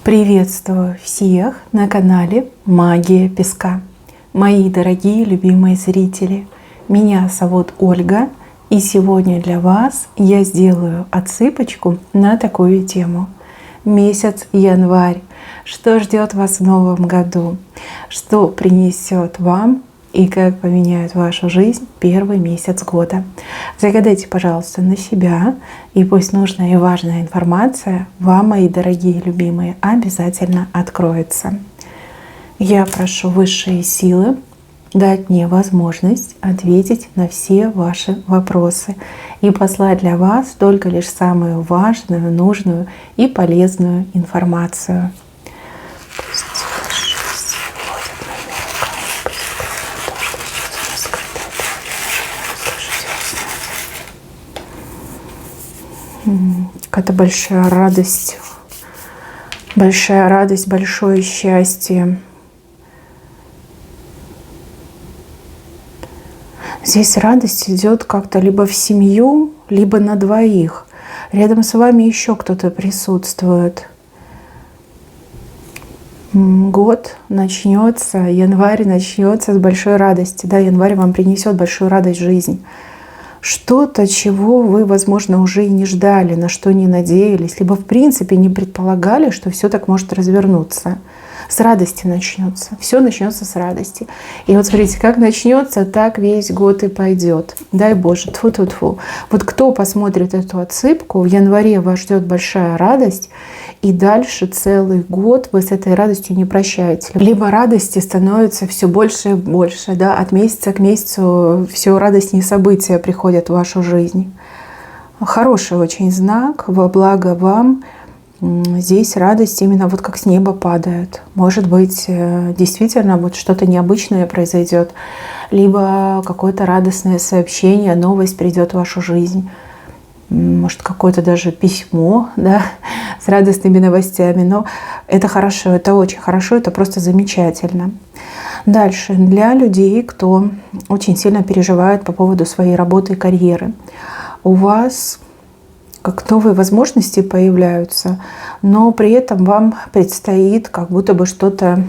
Приветствую всех на канале Магия Песка. Мои дорогие любимые зрители, меня зовут Ольга, и сегодня для вас я сделаю отсыпочку на такую тему. Месяц январь. Что ждет вас в новом году? Что принесет вам и как поменяет вашу жизнь первый месяц года? Загадайте, пожалуйста, на себя, и пусть нужная и важная информация вам, мои дорогие любимые, обязательно откроется. Я прошу высшие силы дать мне возможность ответить на все ваши вопросы и послать для вас только лишь самую важную, нужную и полезную информацию. Какая-то большая радость, большое счастье. Здесь радость идет как-то либо в семью, либо на двоих. Рядом с вами еще кто-то присутствует. Год начнется, январь начнется с большой радости. Да, январь вам принесет большую радость в жизнь. Что-то, чего вы, возможно, уже и не ждали, на что не надеялись, либо в принципе не предполагали, что все так может развернуться. С радости начнется. Все начнется с радости. И вот смотрите, как начнется, так весь год и пойдет. Дай Боже, тьфу-тьфу-тьфу. Вот кто посмотрит эту отсыпку, в январе вас ждет большая радость, и дальше целый год вы с этой радостью не прощаете. Либо радости становится все больше и больше, да, от месяца к месяцу все радостнее события приходят в вашу жизнь. Хороший очень знак, во благо вам. Здесь радость именно вот как с неба падает. Может быть, действительно вот что-то необычное произойдет, либо какое-то радостное сообщение, новость придет в вашу жизнь. Может, какое-то даже письмо, да, с радостными новостями. Но это хорошо, это очень хорошо, это просто замечательно. Дальше. Для людей, кто очень сильно переживает по поводу своей работы и карьеры. У вас как новые возможности появляются, но при этом вам предстоит как будто бы что-то,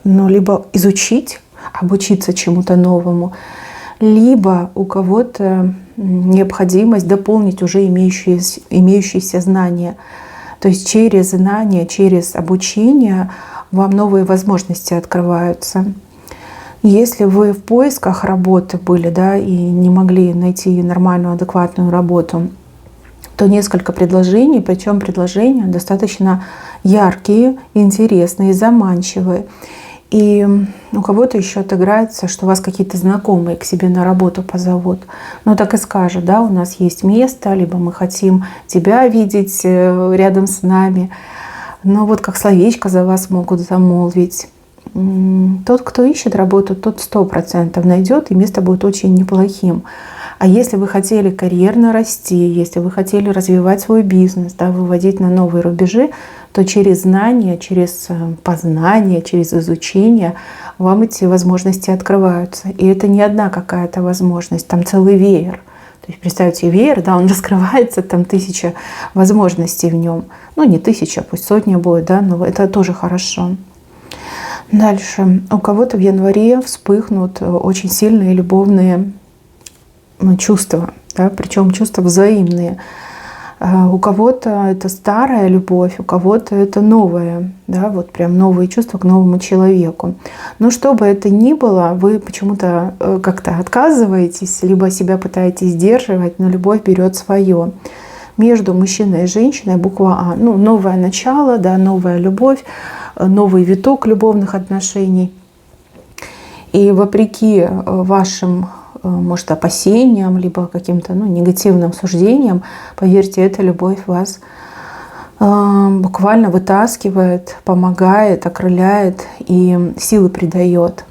либо изучить, обучиться чему-то новому, либо у кого-то необходимость дополнить уже имеющиеся знания. То есть через знания, через обучение вам новые возможности открываются. Если вы в поисках работы были, да, и не могли найти нормальную, адекватную работу, то несколько предложений, причем предложения достаточно яркие, интересные, заманчивые. И у кого-то еще отыграется, что вас какие-то знакомые к себе на работу позовут. Ну так и скажут, да, у нас есть место, либо мы хотим тебя видеть рядом с нами. Но вот как словечко за вас могут замолвить. Тот, кто ищет работу, тот 100% найдет, и место будет очень неплохим. А если вы хотели карьерно расти, если вы хотели развивать свой бизнес, да, выводить на новые рубежи, то через знания, через познание, через изучение вам эти возможности открываются. И это не одна какая-то возможность, там целый веер. То есть представьте, веер, да, он раскрывается, там 1000 возможностей в нем. Ну не 1000, пусть 100 будет, да, но это тоже хорошо. Дальше. У кого-то в январе вспыхнут очень сильные любовные чувства, да, причем чувства взаимные. У кого-то это старая любовь, у кого-то это новая, да, вот прям новые чувства к новому человеку. Но что бы это ни было, вы почему-то как-то отказываетесь, либо себя пытаетесь сдерживать, но любовь берет свое. Между мужчиной и женщиной буква А. Новое начало, да, новая любовь, новый виток любовных отношений. И вопреки вашим, может, опасениям, либо каким-то негативным суждениям, поверьте, эта любовь вас буквально вытаскивает, помогает, окрыляет и силы придает.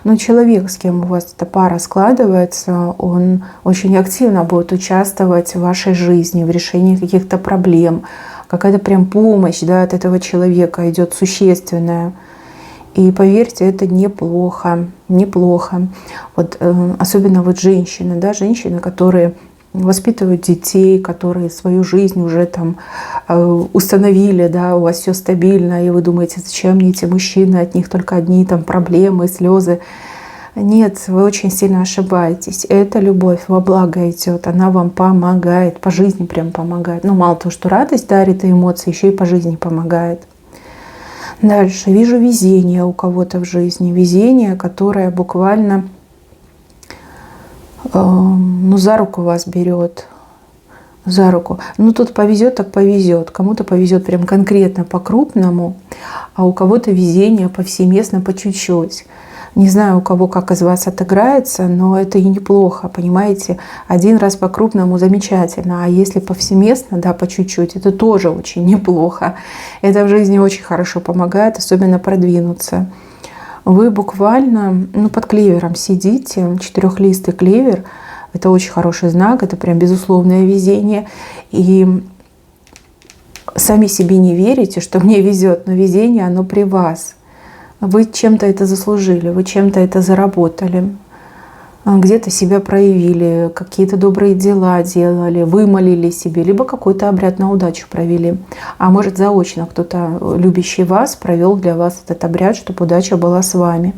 Но человек, с кем у вас эта пара складывается, он очень активно будет участвовать в вашей жизни, в решении каких-то проблем. Какая-то прям помощь, да, от этого человека идет существенная. И поверьте, это неплохо, неплохо. Вот, особенно вот женщины, да, женщины, которые воспитывают детей, которые свою жизнь уже там установили, да, у вас все стабильно, и вы думаете, зачем мне эти мужчины, от них только одни там проблемы, слезы. Нет, вы очень сильно ошибаетесь. Это любовь во благо идет, она вам помогает, по жизни прям помогает. Ну, мало того, что радость дарит и эмоции, еще и по жизни помогает. Дальше. Вижу везение у кого-то в жизни. Везение, которое буквально за руку вас берет. За руку. Ну, тут повезет, так повезет. Кому-то повезет прям конкретно по-крупному, а у кого-то везение повсеместно по чуть-чуть. Не знаю, у кого как из вас отыграется, но это и неплохо, понимаете? Один раз по-крупному замечательно, а если повсеместно, да, по чуть-чуть, это тоже очень неплохо. Это в жизни очень хорошо помогает, особенно продвинуться. Вы буквально под клевером сидите, четырехлистый клевер, это очень хороший знак, это прям безусловное везение. И сами себе не верите, что мне везет, но везение, оно при вас. Вы чем-то это заслужили, вы чем-то это заработали, где-то себя проявили, какие-то добрые дела делали, вымолили себе, либо какой-то обряд на удачу провели. А может, заочно кто-то, любящий вас, провел для вас этот обряд, чтобы удача была с вами.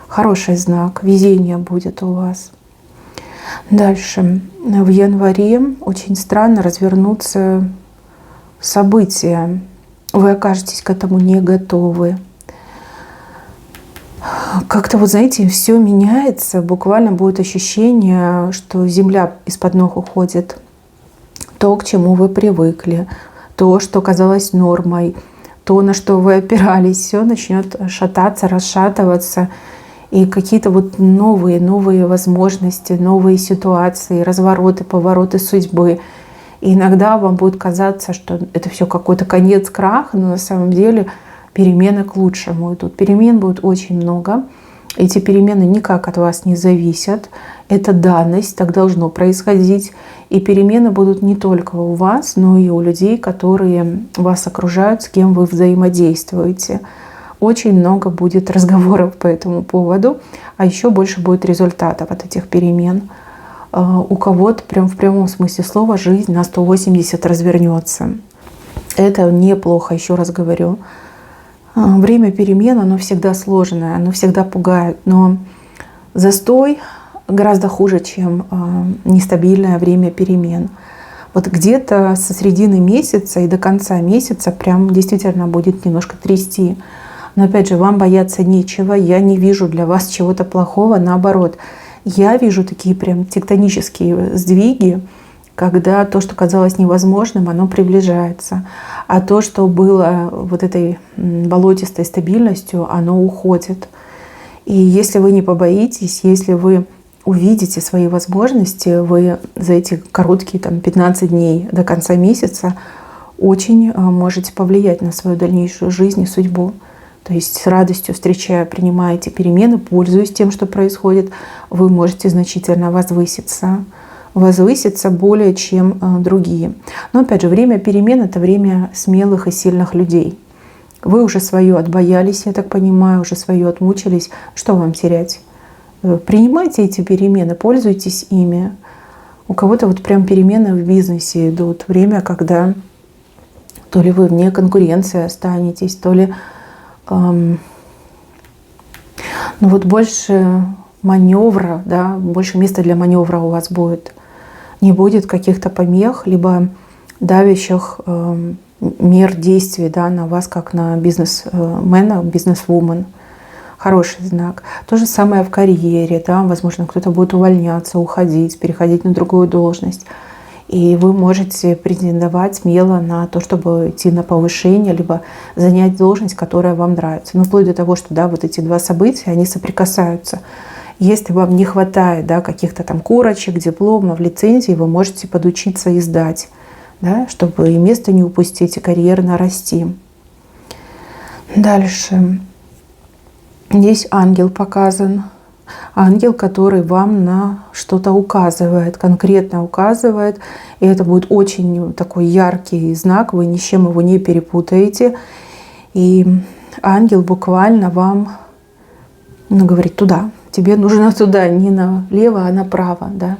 Хороший знак, везение будет у вас. Дальше. В январе очень странно развернутся события. Вы окажетесь к этому не готовы. Как-то, вот знаете, все меняется, буквально будет ощущение, что земля из-под ног уходит. То, к чему вы привыкли, то, что казалось нормой, то, на что вы опирались, все начнет шататься, расшатываться. И какие-то вот новые возможности, новые ситуации, развороты, повороты судьбы. И иногда вам будет казаться, что это все какой-то конец, крах, но на самом деле перемены к лучшему идут. Перемен будет очень много. Эти перемены никак от вас не зависят. Это данность, так должно происходить. И перемены будут не только у вас, но и у людей, которые вас окружают, с кем вы взаимодействуете. Очень много будет разговоров по этому поводу, а еще больше будет результатов от этих перемен. У кого-то прям в прямом смысле слова жизнь на 180 развернется. Это неплохо, еще раз говорю. Время перемен, оно всегда сложное, оно всегда пугает, но застой гораздо хуже, чем нестабильное время перемен. Вот где-то со середины месяца и до конца месяца прям действительно будет немножко трясти. Но опять же, вам бояться нечего, я не вижу для вас чего-то плохого, наоборот. Я вижу такие прям тектонические сдвиги, когда то, что казалось невозможным, оно приближается. А то, что было вот этой болотистой стабильностью, оно уходит. И если вы не побоитесь, если вы увидите свои возможности, вы за эти короткие 15 дней до конца месяца очень можете повлиять на свою дальнейшую жизнь и судьбу. То есть с радостью встречая, принимая эти перемены, пользуясь тем, что происходит, вы можете значительно возвыситься более, чем другие. Но опять же, время перемен — это время смелых и сильных людей. Вы уже свое отбоялись, я так понимаю, уже свое отмучились. Что вам терять? Принимайте эти перемены, пользуйтесь ими. У кого-то вот прям перемены в бизнесе идут. Время, когда то ли вы вне конкуренции останетесь, то ли больше маневра, да, больше места для маневра у вас будет. Не будет каких-то помех, либо давящих мер действий, да, на вас, как на бизнесмена, бизнесвумен. Хороший знак. То же самое в карьере. Да, возможно, кто-то будет увольняться, уходить, переходить на другую должность. И вы можете претендовать смело на то, чтобы идти на повышение, либо занять должность, которая вам нравится. Но вплоть до того, что да, вот эти два события, они соприкасаются. Если вам не хватает, да, каких-то там корочек, дипломов, лицензий, вы можете подучиться и сдать, да, чтобы и место не упустить, и карьерно расти. Дальше. Здесь ангел показан. Ангел, который вам на что-то указывает, конкретно указывает. И это будет очень такой яркий знак, вы ни с чем его не перепутаете. И ангел буквально вам говорит: туда, тебе нужно туда, не налево, а направо. Да?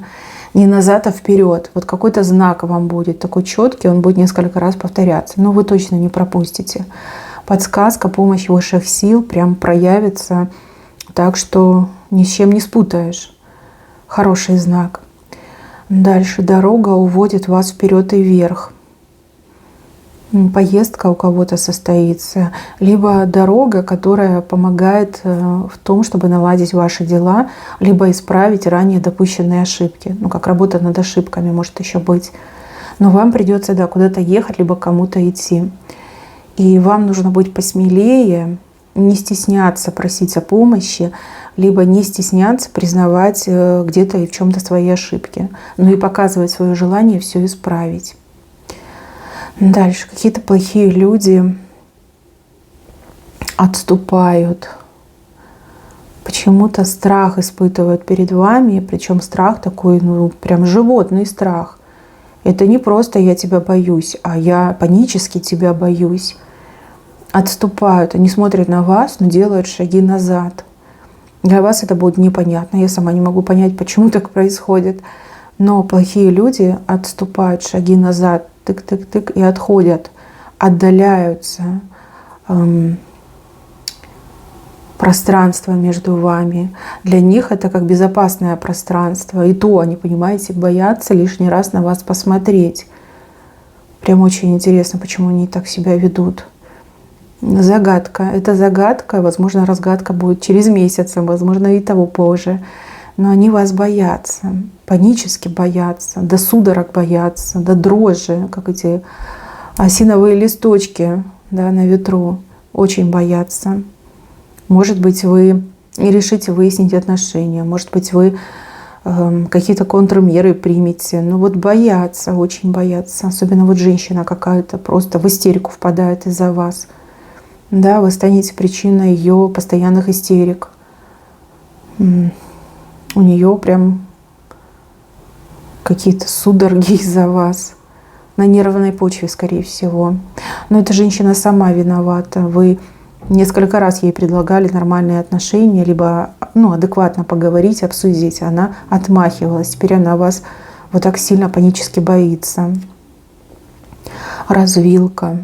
Не назад, а вперед. Вот какой-то знак вам будет такой четкий, он будет несколько раз повторяться. Но вы точно не пропустите. Подсказка, помощь высших сил прям проявится так, что ни с чем не спутаешь. Хороший знак. Дальше дорога уводит вас вперед и вверх. Поездка у кого-то состоится, либо дорога, которая помогает в том, чтобы наладить ваши дела, либо исправить ранее допущенные ошибки. Ну, как работа над ошибками может еще быть. Но вам придется, да, куда-то ехать, либо кому-то идти. И вам нужно быть посмелее, не стесняться просить о помощи, либо не стесняться признавать где-то и в чем-то свои ошибки, но и показывать свое желание все исправить. Дальше. Какие-то плохие люди отступают. Почему-то страх испытывают перед вами, причем страх такой, ну, прям животный страх. Это не просто «я тебя боюсь», а «я панически тебя боюсь». Отступают, они смотрят на вас, но делают шаги назад. Для вас это будет непонятно. Я сама не могу понять, почему так происходит. Но плохие люди отступают шаги назад, тык-тык-тык, и отходят, отдаляются. Пространство между вами. Для них это как безопасное пространство. И то они, понимаете, боятся лишний раз на вас посмотреть. Прям очень интересно, почему они так себя ведут. Загадка. Это загадка. Возможно, разгадка будет через месяц, возможно, и того позже. Но они вас боятся. Панически боятся. До судорог боятся. До дрожи, как эти осиновые листочки, да, на ветру. Очень боятся. Может быть, вы решите выяснить отношения. Может быть, вы какие-то контрмеры примете. Но вот боятся, очень боятся. Особенно вот женщина какая-то просто в истерику впадает из-за вас. Да, вы станете причиной ее постоянных истерик. У нее прям какие-то судороги из-за вас. На нервной почве, скорее всего. Но эта женщина сама виновата. Вы несколько раз ей предлагали нормальные отношения, либо адекватно поговорить, обсудить. Она отмахивалась. Теперь она вас вот так сильно панически боится. Развилка.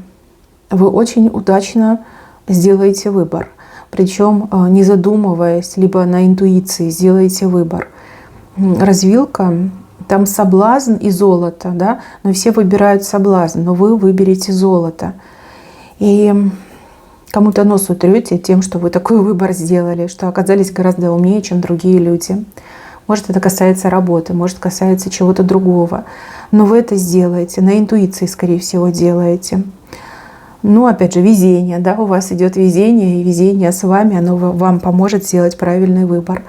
Вы очень удачно сделаете выбор. Причем не задумываясь, либо на интуиции сделаете выбор. Развилка, там соблазн и золото, да? Но все выбирают соблазн, но вы выберете золото. И кому-то нос утрете тем, что вы такой выбор сделали, что оказались гораздо умнее, чем другие люди. Может, это касается работы, может, касается чего-то другого. Но вы это сделаете, на интуиции, скорее всего, делаете. Опять же, везение, да, у вас идет везение, и везение с вами, оно вам поможет сделать правильный выбор.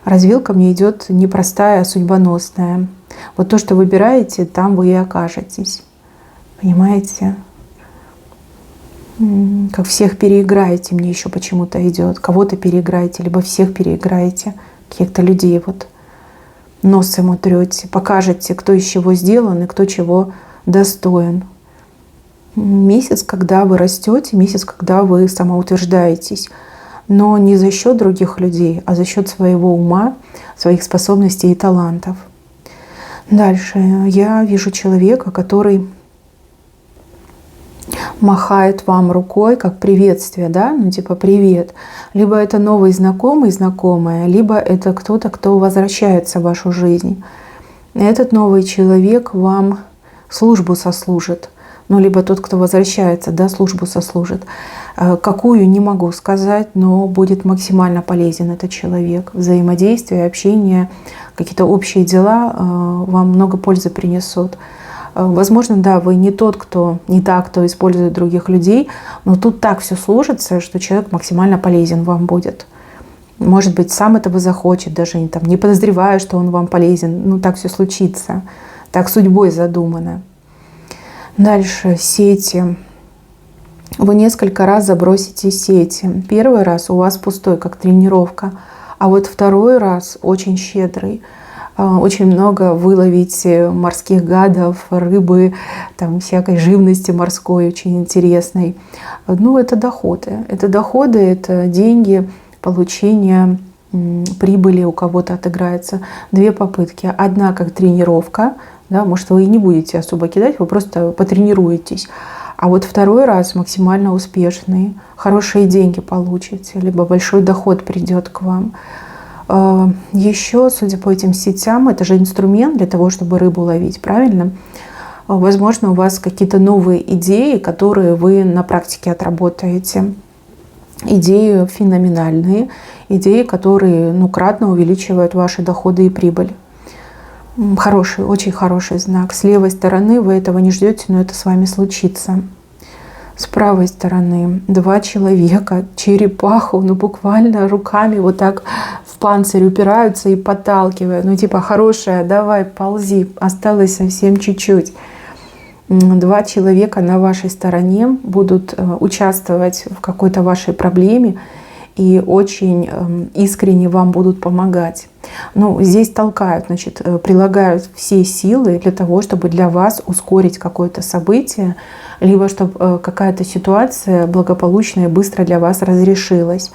Развилка мне идет непростая, а судьбоносная. Вот то, что выбираете, там вы и окажетесь. Понимаете? Как всех переиграете, мне еще почему-то идет. Кого-то переиграете, либо всех переиграете, каких-то людей вот носом утрете, покажете, кто из чего сделан и кто чего достоин. Месяц, когда вы растете, месяц, когда вы самоутверждаетесь. Но не за счет других людей, а за счет своего ума, своих способностей и талантов. Дальше. Я вижу человека, который махает вам рукой, как приветствие, да, типа привет. Либо это новый знакомый, знакомая, либо это кто-то, кто возвращается в вашу жизнь. Этот новый человек вам службу сослужит. Либо тот, кто возвращается, да, службу сослужит. Какую, не могу сказать, но будет максимально полезен этот человек. Взаимодействие, общение, какие-то общие дела вам много пользы принесут. Возможно, да, вы не та, кто использует других людей, но тут так все сложится, что человек максимально полезен вам будет. Может быть, сам этого захочет, даже не подозревая, что он вам полезен. Так все случится. Так судьбой задумано. Дальше сети. Вы несколько раз забросите сети. Первый раз у вас пустой, как тренировка. А вот второй раз очень щедрый. Очень много выловите морских гадов, рыбы, всякой живности морской, очень интересной. Это доходы. Это доходы, это деньги, получение прибыли у кого-то отыграется. 2 попытки. Одна как тренировка, да, может, вы и не будете особо кидать, вы просто потренируетесь. А вот второй раз максимально успешный, хорошие деньги получите, либо большой доход придет к вам. Еще, судя по этим сетям, это же инструмент для того, чтобы рыбу ловить, правильно? Возможно, у вас какие-то новые идеи, которые вы на практике отработаете. Идеи феноменальные, идеи, которые кратно увеличивают ваши доходы и прибыль. Хороший, очень хороший знак. С левой стороны вы этого не ждете, но это с вами случится. С правой стороны 2 человека, черепаху, буквально руками вот так в панцирь упираются и подталкивают. Типа, хорошая, давай, ползи, осталось совсем чуть-чуть. 2 человека на вашей стороне будут участвовать в какой-то вашей проблеме и очень искренне вам будут помогать. Здесь толкают, прилагают все силы для того, чтобы для вас ускорить какое-то событие, либо чтобы какая-то ситуация благополучно и быстро для вас разрешилась.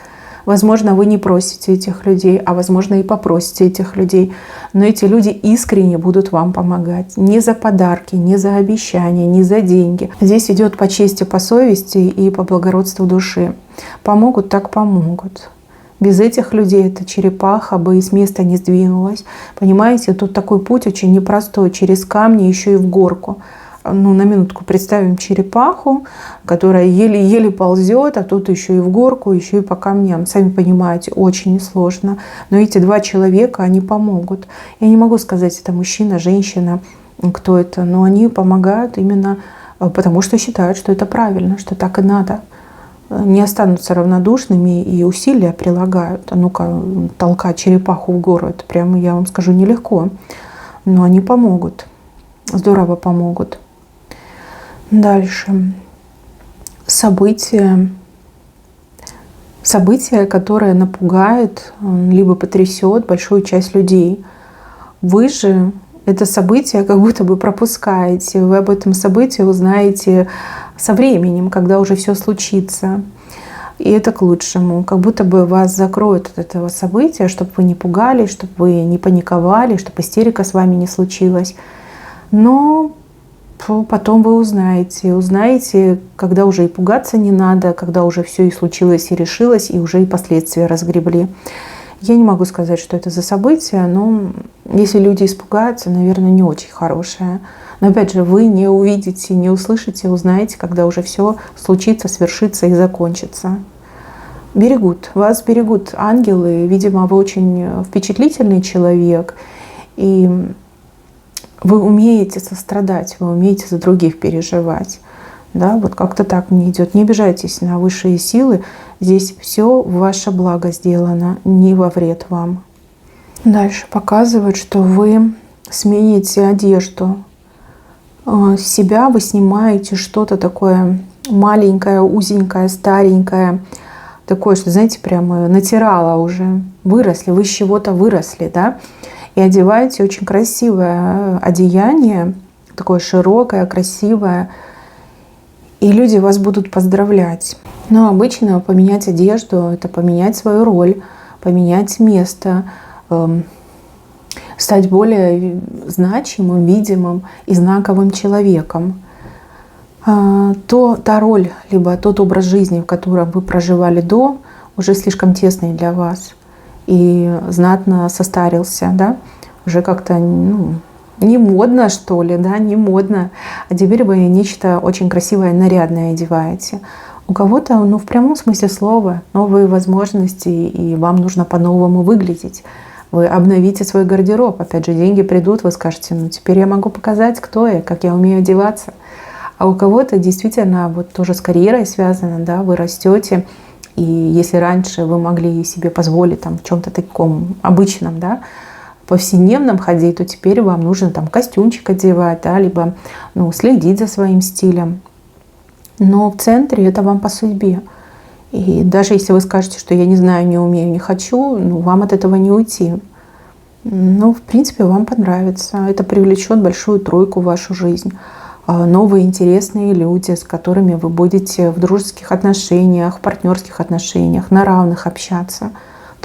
Возможно, вы не просите этих людей, а возможно и попросите этих людей. Но эти люди искренне будут вам помогать. Не за подарки, не за обещания, не за деньги. Здесь идет по чести, по совести и по благородству души. Помогут, так помогут. Без этих людей эта черепаха бы и с места не сдвинулась. Понимаете, тут такой путь очень непростой. Через камни, еще и в горку. На минутку представим черепаху, которая еле-еле ползет, а тут еще и в горку, еще и по камням. Сами понимаете, очень сложно. Но эти 2 человека, они помогут. Я не могу сказать, это мужчина, женщина, кто это, но они помогают именно потому, что считают, что это правильно, что так и надо. Не останутся равнодушными и усилия прилагают. Ну-ка, толкать черепаху в гору, это прямо, я вам скажу, нелегко. Но они помогут, здорово помогут. Дальше. Событие, которое напугает, либо потрясет большую часть людей. Вы же это событие как будто бы пропускаете. Вы об этом событии узнаете со временем, когда уже все случится. И это к лучшему. Как будто бы вас закроют от этого события, чтобы вы не пугались, чтобы вы не паниковали, чтобы истерика с вами не случилась. Но потом вы узнаете, когда уже и пугаться не надо, когда уже все и случилось, и решилось, и уже и последствия разгребли. Я не могу сказать, что это за событие, но если люди испугаются, наверное, не очень хорошее. Но опять же, вы не увидите, не услышите, узнаете, когда уже все случится, свершится и закончится. Вас берегут ангелы. Видимо, вы очень впечатлительный человек, и вы умеете сострадать, вы умеете за других переживать. Да, вот как-то так мне идет. Не обижайтесь на высшие силы. Здесь все в ваше благо сделано, не во вред вам. Дальше показывает, что вы смените одежду. С себя вы снимаете что-то такое маленькое, узенькое, старенькое. Такое, что, знаете, прямо натирало уже. Выросли, вы с чего-то выросли, да? И одеваете очень красивое одеяние, такое широкое, красивое. И люди вас будут поздравлять. Но обычно поменять одежду — это поменять свою роль, поменять место, стать более значимым, видимым и знаковым человеком. Та роль, либо тот образ жизни, в котором вы проживали до, уже слишком тесный для вас и знатно состарился, да? Уже как-то не модно, что ли, да, не модно. А теперь вы нечто очень красивое, нарядное одеваете. У кого-то, в прямом смысле слова, новые возможности, и вам нужно по-новому выглядеть. Вы обновите свой гардероб. Опять же, деньги придут, вы скажете, теперь я могу показать, кто я, как я умею одеваться. А у кого-то действительно вот тоже с карьерой связано, да, вы растете. И если раньше вы могли себе позволить в чем-то таком обычном, да, повседневном ходить, то теперь вам нужно костюмчик одевать, да, либо следить за своим стилем. Но в центре это вам по судьбе. И даже если вы скажете, что я не знаю, не умею, не хочу, вам от этого не уйти. В принципе, вам понравится. Это привлечет большую тройку в вашу жизнь. Новые интересные люди, с которыми вы будете в дружеских отношениях, в партнерских отношениях, на равных общаться.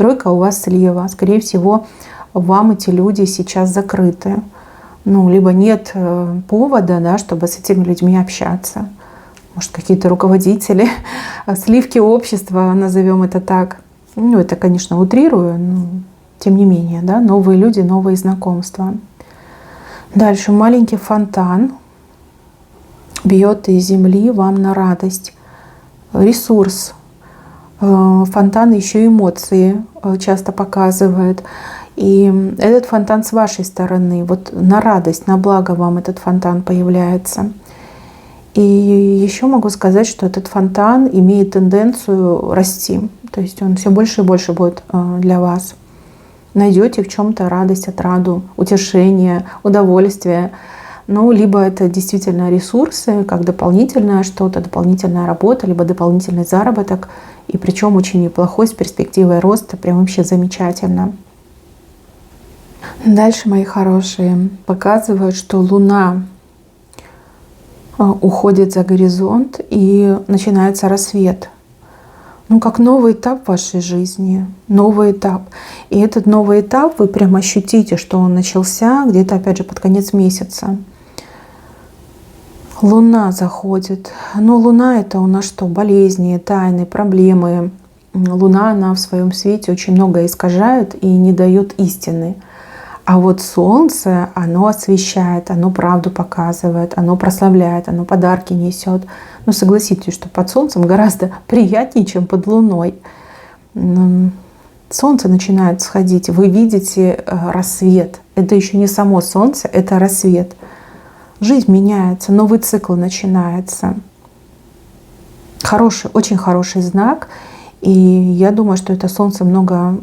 Тройка у вас слева. Скорее всего, вам эти люди сейчас закрыты. Ну, либо нет повода, да, чтобы с этими людьми общаться. Может, какие-то руководители, сливки общества, назовем это так. Ну, это, конечно, утрирую, но тем не менее, да, новые люди, новые знакомства. Дальше маленький фонтан бьет из земли вам на радость. Ресурс. Фонтан еще эмоции часто показывает. И этот фонтан с вашей стороны, вот на радость, на благо вам этот фонтан появляется. И еще могу сказать, что этот фонтан имеет тенденцию расти. То есть он все больше и больше будет для вас. Найдете в чем-то радость, отраду, утешение, удовольствие. Ну, либо это действительно ресурсы, как дополнительное что-то, дополнительная работа, либо дополнительный заработок. И причем очень неплохой, с перспективой роста, прям вообще замечательно. Дальше, мои хорошие, показывают, что Луна уходит за горизонт и начинается рассвет. Ну, как новый этап в вашей жизни, новый этап. И этот новый этап вы прям ощутите, что он начался где-то, опять же, под конец месяца. Луна заходит. Но Луна — это у нас что? Болезни, тайны, проблемы. Луна, она в своем свете очень многое искажает и не дает истины. А вот Солнце, оно освещает, оно правду показывает, оно прославляет, оно подарки несет. Ну, согласитесь, что под Солнцем гораздо приятнее, чем под Луной. Солнце начинает сходить, вы видите рассвет. Это еще не само Солнце, это рассвет. Жизнь меняется, новый цикл начинается. Хороший, очень хороший знак. И я думаю, что это Солнце много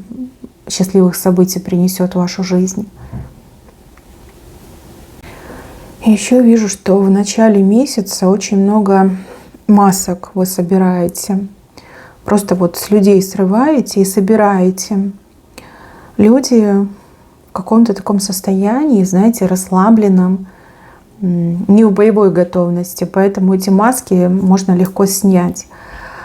счастливых событий принесет в вашу жизнь. Еще вижу, что в начале месяца очень много масок вы собираете. Просто вот с людей срываете и собираете. Люди в каком-то таком состоянии, знаете, расслабленном, не в боевой готовности, поэтому эти маски можно легко снять.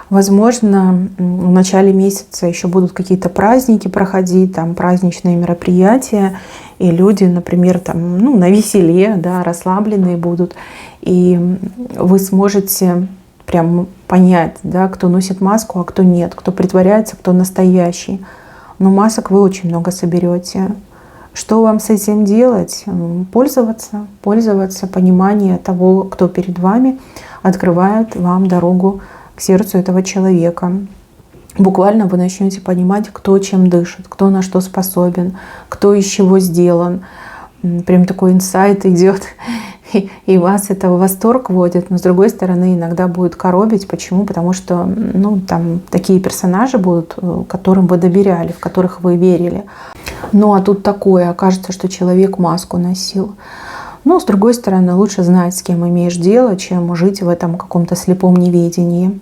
Возможно, в начале месяца еще будут какие-то праздники проходить, там праздничные мероприятия, и люди, например, там, ну, на веселе, да, расслабленные будут, и вы сможете прям понять, да, кто носит маску, а кто нет, кто притворяется, кто настоящий. Но масок вы очень много соберете. Что вам с этим делать? Пользоваться, понимание того, кто перед вами, открывает вам дорогу к сердцу этого человека. Буквально вы начнете понимать, кто чем дышит, кто на что способен, кто из чего сделан. Прям такой инсайт идет, и вас это в восторг вводит. Но с другой стороны, иногда будет коробить. Почему? Потому что ну, там такие персонажи будут, которым вы доверяли, в которых вы верили. Ну а тут такое, окажется, что человек маску носил. Но с другой стороны, лучше знать, с кем имеешь дело, чем жить в этом каком-то слепом неведении.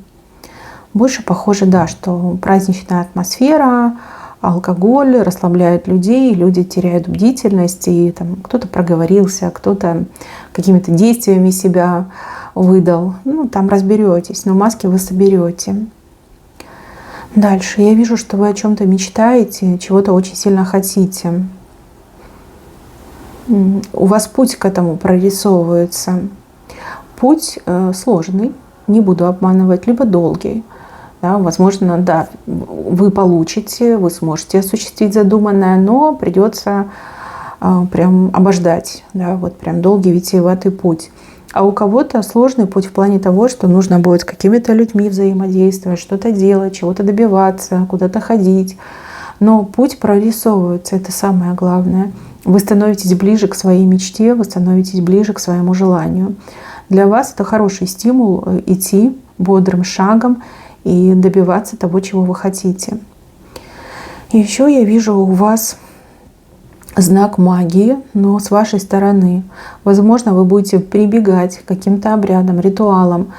Больше похоже, да, что праздничная атмосфера, алкоголь расслабляет людей, люди теряют бдительность, и там кто-то проговорился, кто-то какими-то действиями себя выдал. Ну, там разберетесь, но маски вы соберете. Дальше. Я вижу, что вы о чем-то мечтаете, чего-то очень сильно хотите. У вас путь к этому прорисовывается. Путь сложный, не буду обманывать, либо долгий. Да, возможно, да, вы получите, вы сможете осуществить задуманное, но придется прям обождать, да, вот прям долгий витиеватый путь. А у кого-то сложный путь в плане того, что нужно будет с какими-то людьми взаимодействовать, что-то делать, чего-то добиваться, куда-то ходить. Но путь прорисовывается, это самое главное. Вы становитесь ближе к своей мечте, вы становитесь ближе к своему желанию. Для вас это хороший стимул идти бодрым шагом и добиваться того, чего вы хотите. И еще я вижу у вас знак магии, но с вашей стороны. Возможно, вы будете прибегать к каким-то обрядам, ритуалам,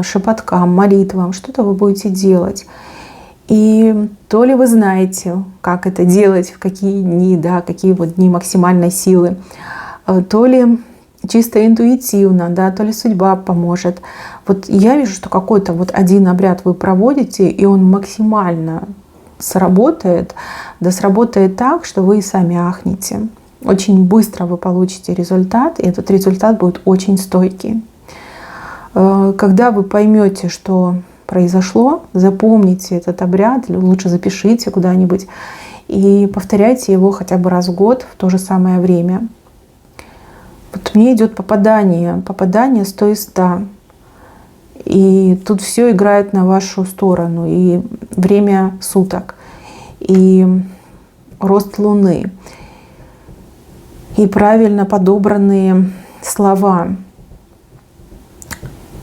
шепоткам, молитвам, что-то вы будете делать. И то ли вы знаете, как это делать, в какие дни, да, какие вот дни максимальной силы, то ли чисто интуитивно, да, то ли судьба поможет. Вот я вижу, что какой-то вот один обряд вы проводите, и он максимально сработает, да сработает так, что вы и сами ахнете. Очень быстро вы получите результат, и этот результат будет очень стойкий. Когда вы поймете, что произошло, запомните этот обряд, или лучше запишите куда-нибудь и повторяйте его хотя бы раз в год в то же самое время. Вот мне идет попадание 100 из 100. И тут все играет на вашу сторону. И время суток, и рост Луны, и правильно подобранные слова,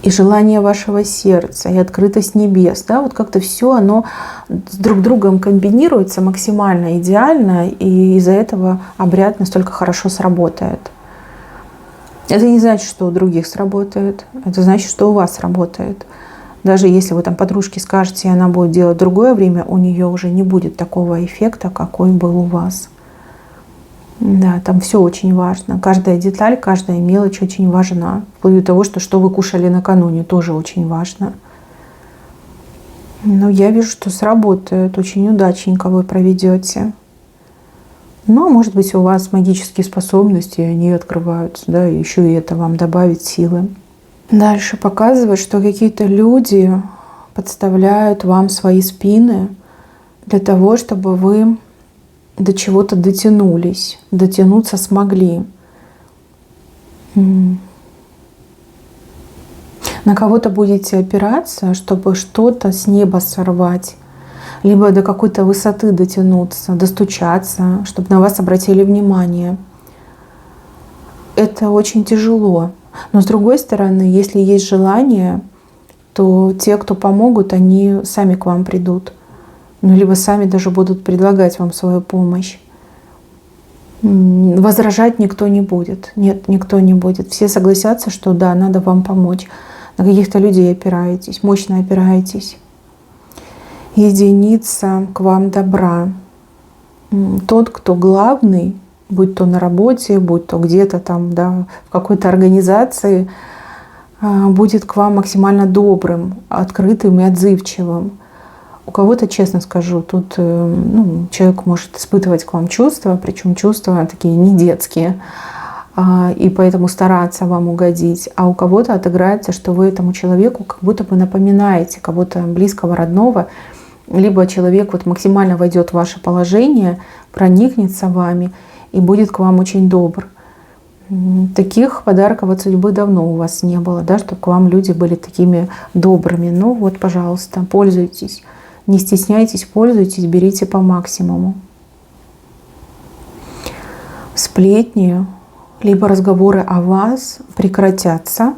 и желание вашего сердца, и открытость небес. Да? Вот как-то все оно с друг другом комбинируется максимально идеально, и из-за этого обряд настолько хорошо сработает. Это не значит, что у других сработает, это значит, что у вас сработает. Даже если вы там подружке скажете, и она будет делать в другое время, у нее уже не будет такого эффекта, какой был у вас. Да, там все очень важно. Каждая деталь, каждая мелочь очень важна. Вплоть до того, что вы кушали накануне, тоже очень важно. Но я вижу, что сработает. Очень удачненько вы проведете. Но, может быть, у вас магические способности, они открываются, да, и еще и это вам добавит силы. Дальше показывает, что какие-то люди подставляют вам свои спины для того, чтобы вы до чего-то дотянулись, дотянуться смогли. На кого-то будете опираться, чтобы что-то с неба сорвать, либо до какой-то высоты дотянуться, достучаться, чтобы на вас обратили внимание. Это очень тяжело. Но с другой стороны, если есть желание, то те, кто помогут, они сами к вам придут. Ну, либо сами даже будут предлагать вам свою помощь. Возражать никто не будет. Нет, никто не будет. Все согласятся, что да, надо вам помочь. На каких-то людей опираетесь, мощно опираетесь. Единица к вам добра. Тот, кто главный, будь то на работе, будь то где-то там, да, в какой-то организации, будет к вам максимально добрым, открытым и отзывчивым. У кого-то, честно скажу, тут человек может испытывать к вам чувства, причем чувства такие не детские, и поэтому стараться вам угодить. А у кого-то отыграется, что вы этому человеку как будто бы напоминаете кого-то близкого, родного, либо человек вот максимально войдет в ваше положение, проникнется вами и будет к вам очень добр. Таких подарков от судьбы давно у вас не было, да, чтобы к вам люди были такими добрыми. Ну вот, пожалуйста, пользуйтесь. Не стесняйтесь, пользуйтесь, берите по максимуму. Сплетни, либо разговоры о вас прекратятся,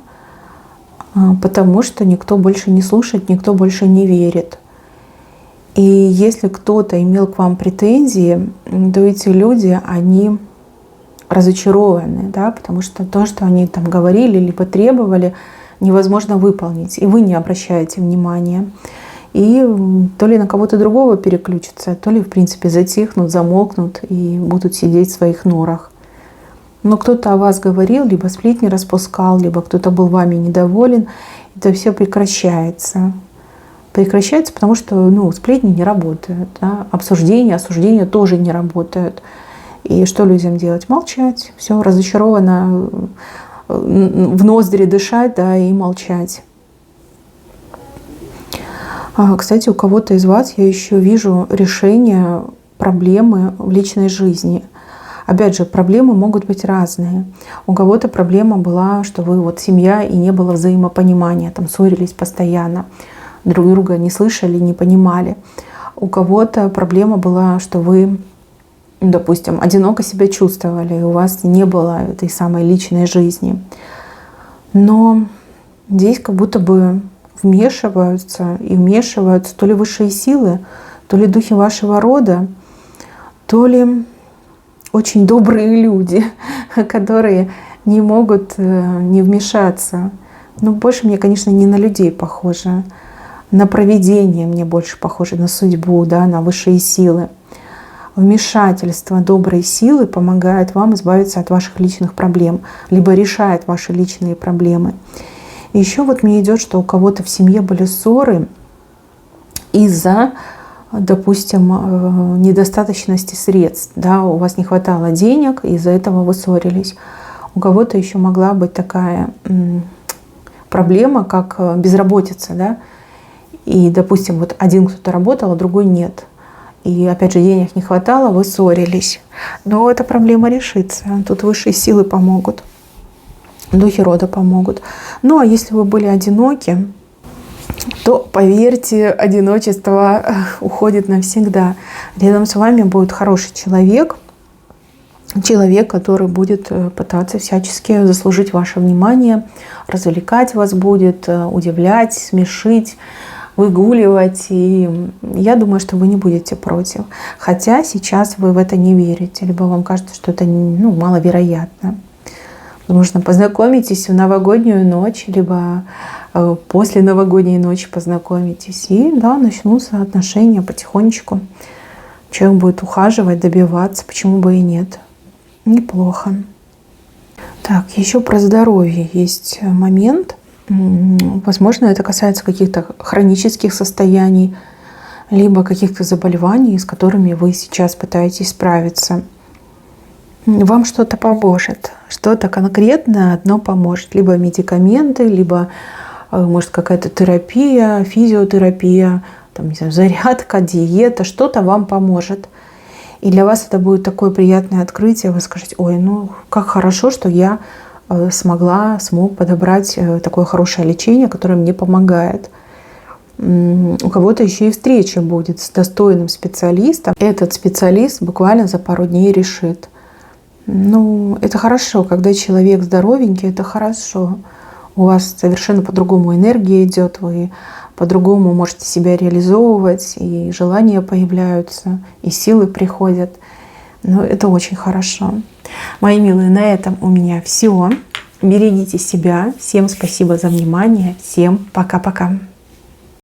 потому что никто больше не слушает, никто больше не верит. И если кто-то имел к вам претензии, то эти люди, они разочарованы, да, потому что то, что они там говорили, либо требовали, невозможно выполнить, и вы не обращаете внимания. И то ли на кого-то другого переключатся, то ли, в принципе, затихнут, замолкнут и будут сидеть в своих норах. Но кто-то о вас говорил, либо сплетни распускал, либо кто-то был вами недоволен, это все прекращается. Прекращается, потому что сплетни не работают, да? Обсуждения, осуждения тоже не работают. И что людям делать? Молчать. Все, разочарованно в ноздри дышать, да, и молчать. Кстати, у кого-то из вас я еще вижу решение проблемы в личной жизни. Опять же, проблемы могут быть разные. У кого-то проблема была, что вы вот семья и не было взаимопонимания, там ссорились постоянно, друг друга не слышали, не понимали. У кого-то проблема была, что вы, допустим, одиноко себя чувствовали, и у вас не было этой самой личной жизни. Но здесь как будто бы вмешиваются то ли высшие силы, то ли духи вашего рода, то ли очень добрые люди, которые не могут не вмешаться. Но больше мне, конечно, не на людей похоже, на провидение мне больше похоже, на судьбу, да, на высшие силы. Вмешательство доброй силы помогает вам избавиться от ваших личных проблем, либо решает ваши личные проблемы. И еще вот мне идет, что у кого-то в семье были ссоры из-за допустим, недостаточности средств, да, у вас не хватало денег, из-за этого вы ссорились. У кого-то еще могла быть такая проблема, как безработица, да, и, допустим, вот один кто-то работал, а другой нет. И, опять же, денег не хватало, вы ссорились. Но эта проблема решится. Тут высшие силы помогут. Духи рода помогут. Ну, а если вы были одиноки, то, поверьте, одиночество уходит навсегда. Рядом с вами будет хороший человек, который будет пытаться всячески заслужить ваше внимание, развлекать вас будет, удивлять, смешить, выгуливать. И я думаю, что вы не будете против. Хотя сейчас вы в это не верите, либо вам кажется, что это маловероятно. Возможно, познакомитесь в новогоднюю ночь, либо после новогодней ночи познакомитесь. И да, начнутся отношения потихонечку. Человек будет ухаживать, добиваться, почему бы и нет. Неплохо. Так, еще про здоровье есть момент. Возможно, это касается каких-то хронических состояний, либо каких-то заболеваний, с которыми вы сейчас пытаетесь справиться. Вам что-то поможет, что-то конкретное одно поможет. Либо медикаменты, либо, может, какая-то терапия, физиотерапия, там, не знаю, зарядка, диета, что-то вам поможет. И для вас это будет такое приятное открытие. Вы скажете: ой, как хорошо, что я смог подобрать такое хорошее лечение, которое мне помогает. У кого-то еще и встреча будет с достойным специалистом. Этот специалист буквально за пару дней решит. Это хорошо, когда человек здоровенький, это хорошо. У вас совершенно по-другому энергия идет, вы по-другому можете себя реализовывать, и желания появляются, и силы приходят. Это очень хорошо. Мои милые, на этом у меня все. Берегите себя. Всем спасибо за внимание. Всем пока-пока.